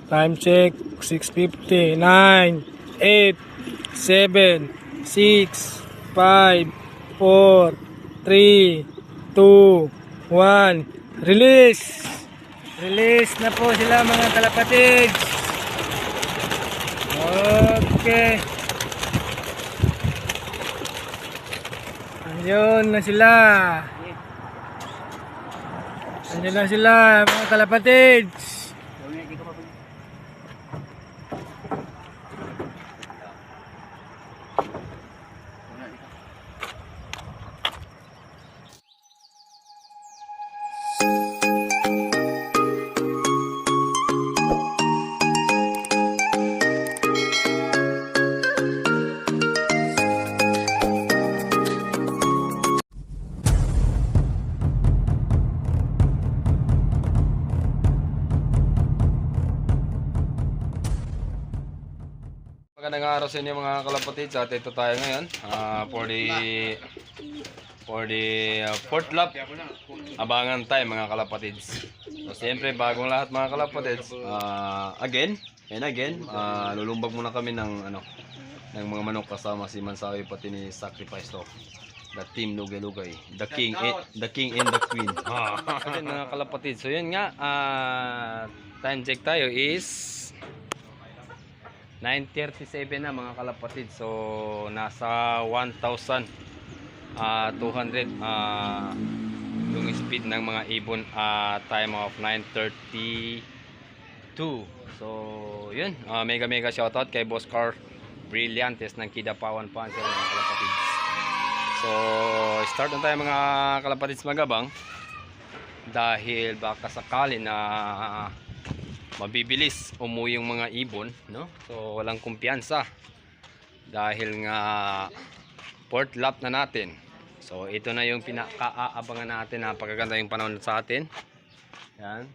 Time check, 6:50, 9, 8, 7, 6, 5, 4, 3, 2, 1. Release! Release na po sila mga kalapatids. Okay. Ayun na sila. Ayun na sila mga kalapatids. Magandang araw sa inyo mga kalapatids. At ito tayo ngayon for the fourth lap abangan time mga kalapatids. So siyempre bagong lahat mga kalapatids, again lulumbag muna kami ng mga manok kasama si Mansawi pati ni Sacrifice to. The team Lugay-Lugay, the king and the queen. Again mga kalapatids. So yun nga, time check tayo is 9:37 na mga kalapatid. So nasa 1,200 yung speed ng mga ibon at time of 9:32. So yun, mega shoutout kay Boss Car Brillantes ng Kidapawan Panser mga kalapatid. So start na tayo mga kalapatids magabang, dahil baka sakali na mabibilis umuwi yung mga ibon, no? So walang kumpiyansa dahil nga fourth lap na natin. So ito na yung pinaka-aabangan natin. Napakaganda yung panahon sa atin. Yan.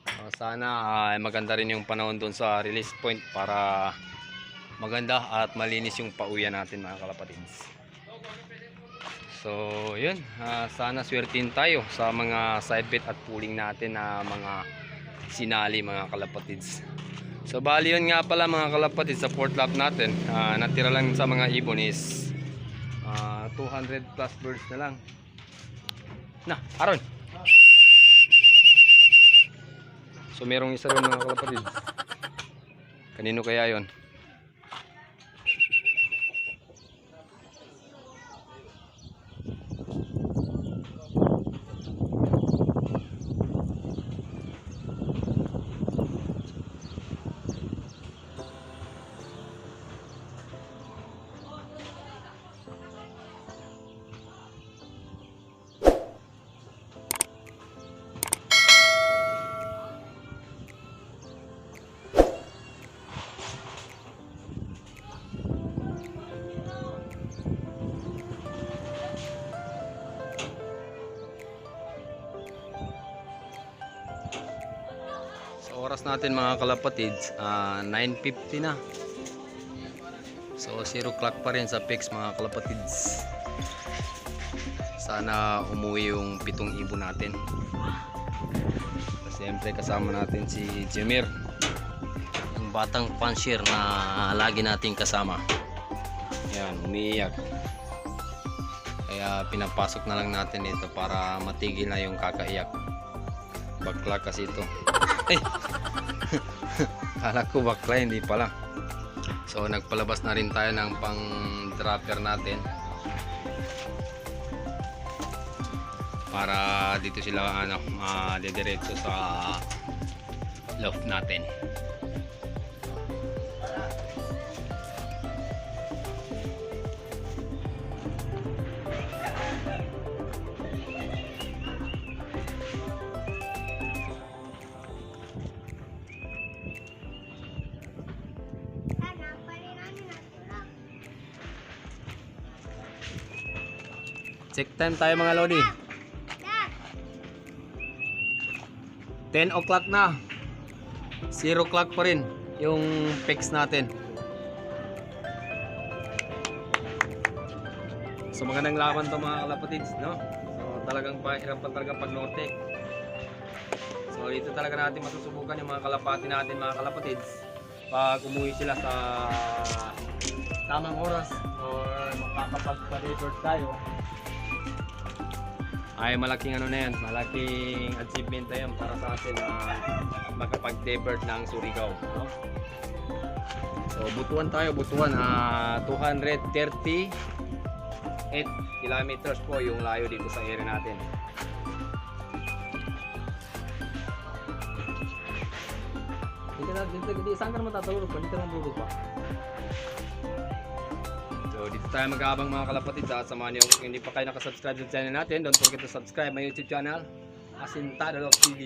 So, sana maganda rin yung panahon doon sa release point para maganda at malinis yung pauwian natin mga kalapatids. So yun, sana swertin tayo sa mga side bet at pooling natin na mga sinali mga kalapatids. So bali yun nga pala mga kalapatids, sa fourth lap natin, natira lang sa mga ibon is 200 plus birds na lang. Na, Aron! So merong isa rin mga kalapatids. Kanino kaya yon? Oras natin mga kalapatids, 9:50 na. So 0 clock pa rin sa fix mga kalapatids. Sana umuwi yung 7 ibon natin. Siyempre kasama natin si Jemir, yung batang pansier na lagi nating kasama. Yan, umiiyak. Kaya pinapasok na lang natin ito para matigil na yung kakaiyak. Bakla kasi ito. Kala ko bakla, hindi pala. So nagpalabas na rin tayo ng pang dropper natin para dito sila dediretso sa loft natin. Check time tayo mga lodi. 10 o'clock na. 0 o'clock pa rin yung fix natin. So magandang laban to mga kalapatids, no? So talagang pahirapan talaga pag norte. So So dito talaga natin masusubukan yung mga kalapati natin, mga kalapatids. Pag umuwi sila sa tamang oras or makakapag-deliver tayo, ay malaking ano na yan, malaking achievement na yan para sa atin na makapag-deliver ng Surigao, no? So Butuan tayo, Butuan, 238 kilometers po yung layo dito sa area natin. Saan ka naman tatulog pa? Dito naman bulog pa. So dito tayo mag-aabang mga kalapatid, samahan niyo ako. Kung hindi pa kayo nakasubscribe sa channel natin, don't forget to subscribe my YouTube channel, Asintado TV.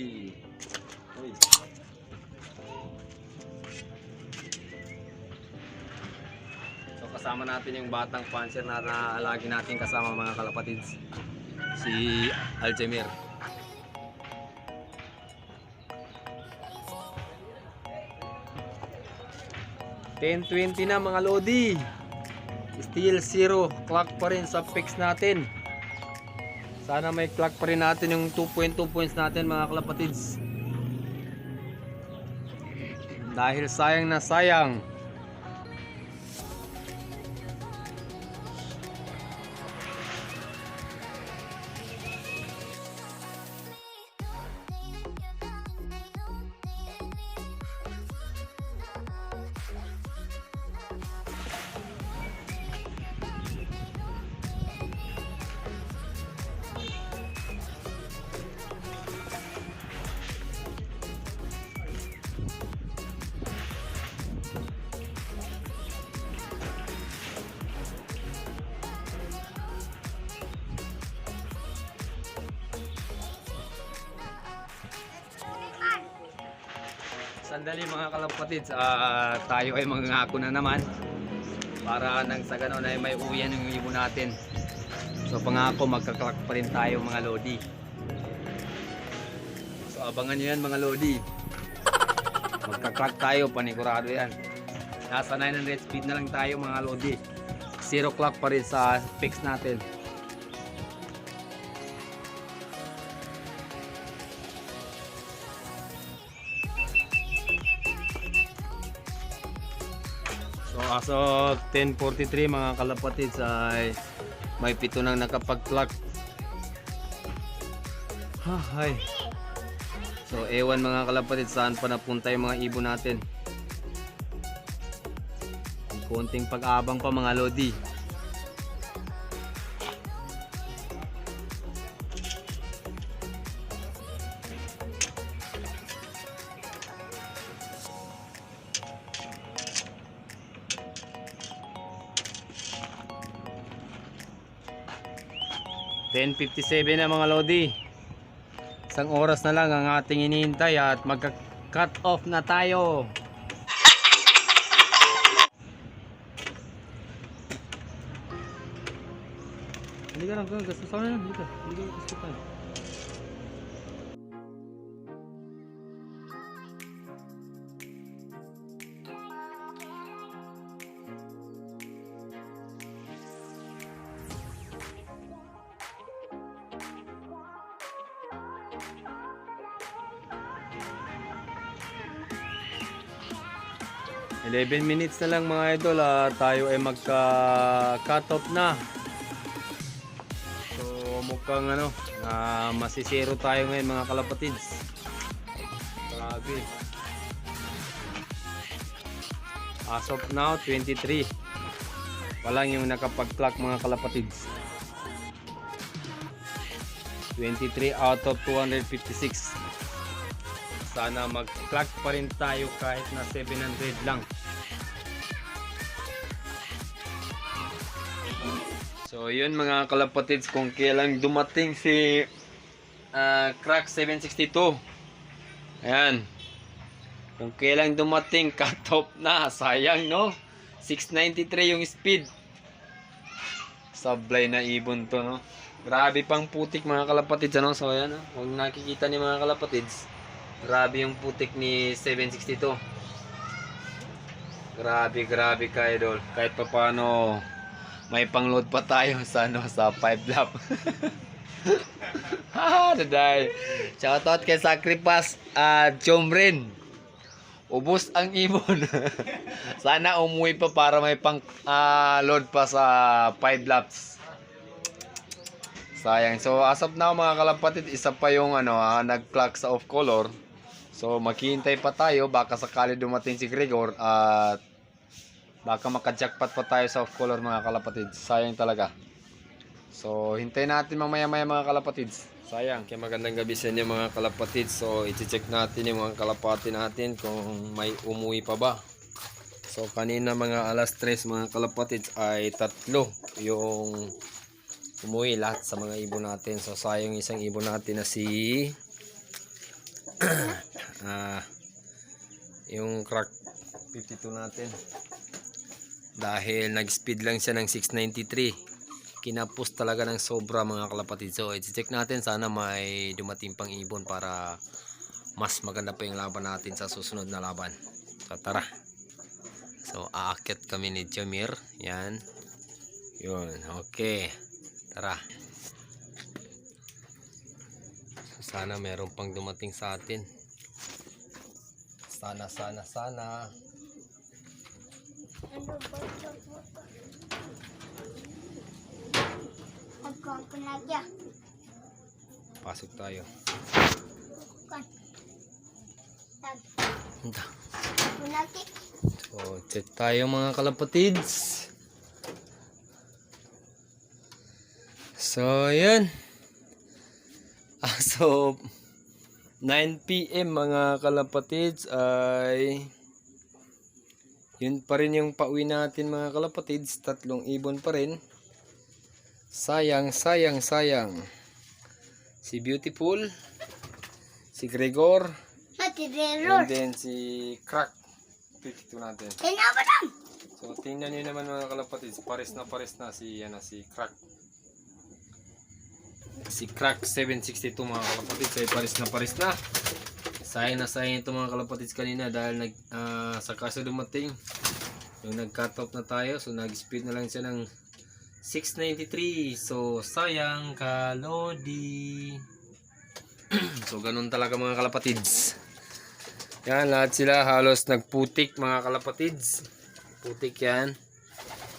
Uy. So kasama natin yung batang panser na naalagi natin kasama mga kalapatids, si Alzheimer. 10:20 na mga lodi. Still 0 clock pa rin sa fix natin. Sana may clock pa rin natin yung 2.2 points natin mga kalapatids. Dahil sayang na sayang. Sandali mga kalapatids, tayo ay mangangako na naman para nang sa ganon ay may uwian yung ibon natin. So pangako magka-clock pa rin tayo mga lodi. So abangan nyo yan mga lodi. Magka-clock tayo, panigurado yan. Nasa 900 speed na lang tayo mga lodi. 0 clock pa rin sa fix natin. So as of 10:43 mga kalapatids ay may 7 nang nakapag-clock. Hay. So ewan mga kalapatids saan pa napunta yung mga ibon natin. Konting pag-abang pa mga lodi. (10:57) na mga lodi. Isang oras na lang ang ating hinihintay at magka-cut off na tayo. Hindi ka lang, gusto sa na, hindi ka gusto ka. (11 minutes na lang mga idol, tayo ay magka-cut off na. So mukhang masisero tayo ngayon mga kalapatids. Grabe. As of now 23. Walang yung nakapag-clock mga kalapatids. 23 out of 256. Sana mag-clock pa rin tayo kahit na 700 lang. So yun mga kalapatids, kung kailang dumating si Crack 762. Ayan. Kung kailang dumating, cut off na. Sayang no? 693 yung speed. Sablay na ibon to no. Grabe pang putik mga kalapatids ano. So ayan, huwag nakikita ni mga kalapatids. Grabe yung putik ni 762. Grabe ka idol. Kahit pa paano may pangload pa tayo sa sa 5 lap. Daday. Shoutout kay Sacrifice Chomrin. Ubos ang ibon. Sana umuwi pa para may pang load pa sa 5 laps. Sayang. So as of now mga kalapatid, isa pa yung nag-clock sa off color. So maghihintay pa tayo, baka sakali dumating si Gregor at baka maka-jackpot pa tayo sa off color mga kalapatid. Sayang talaga. So hintayin natin mamaya-maya mga kalapatid. Sayang. Kaya magandang gabi sa inyo mga kalapatid. So i-check natin yung mga kalapati natin kung may umuwi pa ba. So kanina mga alas 3 mga kalapatid ay 3 yung umuwi lahat sa mga ibon natin. So sayang isang ibon natin na si yung crack 52 natin. Dahil nag-speed lang siya ng 693. Kinapos talaga ng sobra mga kalapatid. So i-check natin, sana may dumating pang ibon para mas maganda pa yung laban natin sa susunod na laban. So tara. So aakyat kami ni Jamir. Yan. Yun. Okay. Tara. So, sana meron pang dumating sa atin. Sana. Pasok tayo. So, check tayo mga kalapatids. So, yan. So, 9 PM mga kalapatids ay yun pa rin yung pauwi natin mga kalapatids. 3 ibon pa rin. Sayang. Si Beautiful, si Gregor, and then si Crack 52 natin. So tingnan nyo naman mga kalapatids, pares na si Crack. Si Crack 762 mga kalapatids ay pares na. Sayang ito mga kalapatids kanina dahil sa kaso dumating yung nag-cut off na tayo, so nag-speed na lang siya ng 693. So sayang ka Lodi. So ganun talaga mga kalapatids. Yan, lahat sila halos nagputik mga kalapatids. Putik yan.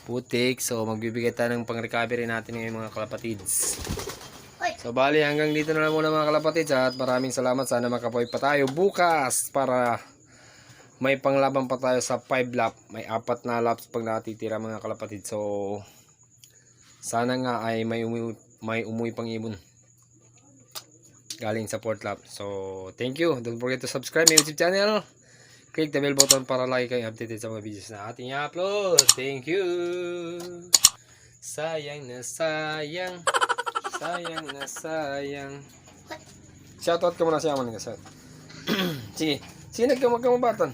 Putik. So magbibigay tayo ng pang-recovery natin ngayon mga kalapatids. So bali hanggang dito na lang muna mga kalapatids at maraming salamat. Sana makapoy pa tayo bukas para may panglaban pa tayo sa 5 lap. May 4 na laps pag natitira mga kalapatids. So sana nga ay may umuwi pang ibon galing sa 4th lap. So thank you. Don't forget to subscribe my YouTube channel. Click the bell button para lagi kayo updated sa mga videos na ating i-upload. Thank you. Sayang. Shoutout ka muna siya man. Sige nagkamabatan.